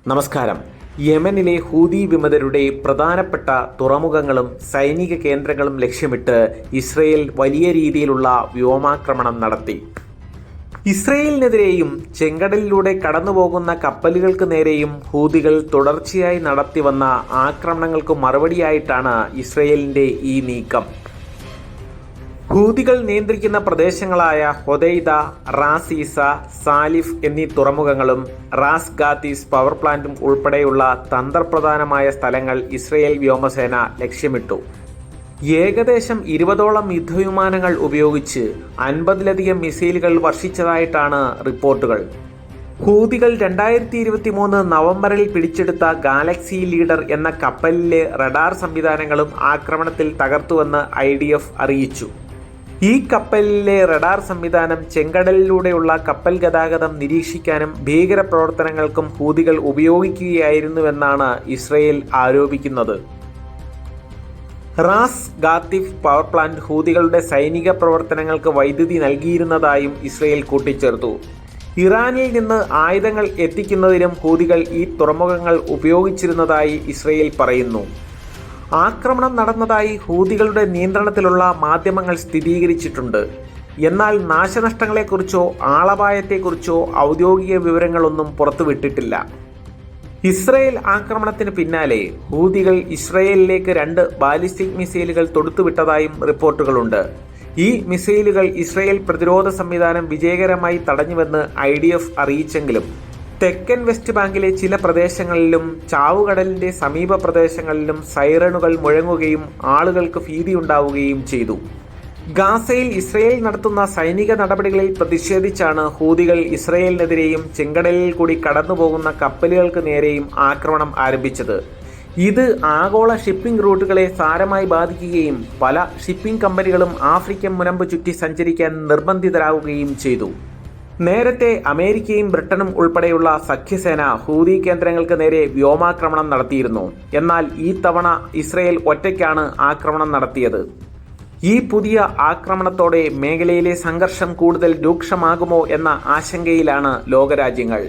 നമസ്കാരം. യമനിലെ ഹൂതി വിമതരുടെ പ്രധാനപ്പെട്ട തുറമുഖങ്ങളും സൈനിക കേന്ദ്രങ്ങളും ലക്ഷ്യമിട്ട് ഇസ്രയേൽ വലിയ രീതിയിലുള്ള വ്യോമാക്രമണം നടത്തി. ഇസ്രയേലിനെതിരെയും ചെങ്കടലിലൂടെ കടന്നുപോകുന്ന കപ്പലുകൾക്ക് നേരെയും ഹൂതികൾ തുടർച്ചയായി നടത്തിവന്ന ആക്രമണങ്ങൾക്ക് മറുപടിയായിട്ടാണ് ഇസ്രയേലിന്റെ ഈ നീക്കം. ഹൂതികൾ നിയന്ത്രിക്കുന്ന പ്രദേശങ്ങളായ ഹൊദൈദ, റാസ് ഈസ, സാലിഫ് എന്നീ തുറമുഖങ്ങളും റാസ് ഗാത്തീസ് പവർ പ്ലാന്റും ഉൾപ്പെടെയുള്ള തന്ത്രപ്രധാനമായ സ്ഥലങ്ങൾ ഇസ്രയേൽ വ്യോമസേന ലക്ഷ്യമിട്ടു. ഏകദേശം 20ഓളം യുദ്ധവിമാനങ്ങൾ ഉപയോഗിച്ച് 50ലധികം മിസൈലുകൾ വർഷിച്ചതായിട്ടാണ് റിപ്പോർട്ടുകൾ. ഹൂതികൾ 2023 നവംബറിൽ പിടിച്ചെടുത്ത ഗാലക്സി ലീഡർ എന്ന കപ്പലിലെ റഡാർ സംവിധാനങ്ങളും ആക്രമണത്തിൽ തകർത്തുവെന്ന് IDF അറിയിച്ചു. ഈ കപ്പലിലെ റഡാർ സംവിധാനം ചെങ്കടലിലൂടെയുള്ള കപ്പൽ ഗതാഗതം നിരീക്ഷിക്കാനും ഭീകരപ്രവർത്തനങ്ങൾക്കും ഹൂതികൾ ഉപയോഗിക്കുകയായിരുന്നുവെന്നാണ് ഇസ്രയേൽ ആരോപിക്കുന്നത്. റാസ് ഗാത്തിഫ് പവർ പ്ലാന്റ് ഹൂതികളുടെ സൈനിക പ്രവർത്തനങ്ങൾക്ക് വൈദ്യുതി നൽകിയിരുന്നതായും ഇസ്രയേൽ കൂട്ടിച്ചേർത്തു. ഇറാനിൽ നിന്ന് ആയുധങ്ങൾ എത്തിക്കുന്നതിനും ഹൂതികൾ ഈ തുറമുഖങ്ങൾ ഉപയോഗിച്ചിരുന്നതായി ഇസ്രയേൽ പറയുന്നു. ആക്രമണം നടന്നതായി ഹൂതികളുടെ നിയന്ത്രണത്തിലുള്ള മാധ്യമങ്ങൾ സ്ഥിരീകരിച്ചിട്ടുണ്ട്. എന്നാൽ നാശനഷ്ടങ്ങളെക്കുറിച്ചോ ആളപായത്തെക്കുറിച്ചോ ഔദ്യോഗിക വിവരങ്ങളൊന്നും പുറത്തുവിട്ടിട്ടില്ല. ഇസ്രയേൽ ആക്രമണത്തിന് പിന്നാലെ ഹൂതികൾ ഇസ്രയേലിലേക്ക് 2 ബാലിസ്റ്റിക് മിസൈലുകൾ തൊടുത്തുവിട്ടതായും റിപ്പോർട്ടുകളുണ്ട്. ഈ മിസൈലുകൾ ഇസ്രയേൽ പ്രതിരോധ സംവിധാനം വിജയകരമായി തടഞ്ഞുവെന്ന് IDF അറിയിച്ചെങ്കിലും തെക്കൻ വെസ്റ്റ് ബാങ്കിലെ ചില പ്രദേശങ്ങളിലും ചാവുകടലിന്റെ സമീപ പ്രദേശങ്ങളിലും സൈറണുകൾ മുഴങ്ങുകയും ആളുകൾക്ക് ഭീതിയുണ്ടാവുകയും ചെയ്തു. ഗാസയിൽ ഇസ്രയേൽ നടത്തുന്ന സൈനിക നടപടികളിൽ പ്രതിഷേധിച്ചാണ് ഹൂതികൾ ഇസ്രയേലിനെതിരെയും ചെങ്കടലിൽ കൂടി കടന്നുപോകുന്ന കപ്പലുകൾക്ക് നേരെയും ആക്രമണം ആരംഭിച്ചത്. ഇത് ആഗോള ഷിപ്പിംഗ് റൂട്ടുകളെ സാരമായി ബാധിക്കുകയും പല ഷിപ്പിംഗ് കമ്പനികളും ആഫ്രിക്കൻ മുനമ്പ് ചുറ്റി സഞ്ചരിക്കാൻ നിർബന്ധിതരാകുകയും ചെയ്തു. നേരത്തെ അമേരിക്കയും ബ്രിട്ടനും ഉൾപ്പെടെയുള്ള സഖ്യസേന ഹൂതി കേന്ദ്രങ്ങൾക്ക് നേരെ വ്യോമാക്രമണം നടത്തിയിരുന്നു. എന്നാൽ ഈ തവണ ഇസ്രയേൽ ഒറ്റയ്ക്കാണ് ആക്രമണം നടത്തിയത്. ഈ പുതിയ ആക്രമണത്തോടെ മേഖലയിലെ സംഘർഷം കൂടുതൽ രൂക്ഷമാകുമോ എന്ന ആശങ്കയിലാണ് ലോകരാജ്യങ്ങൾ.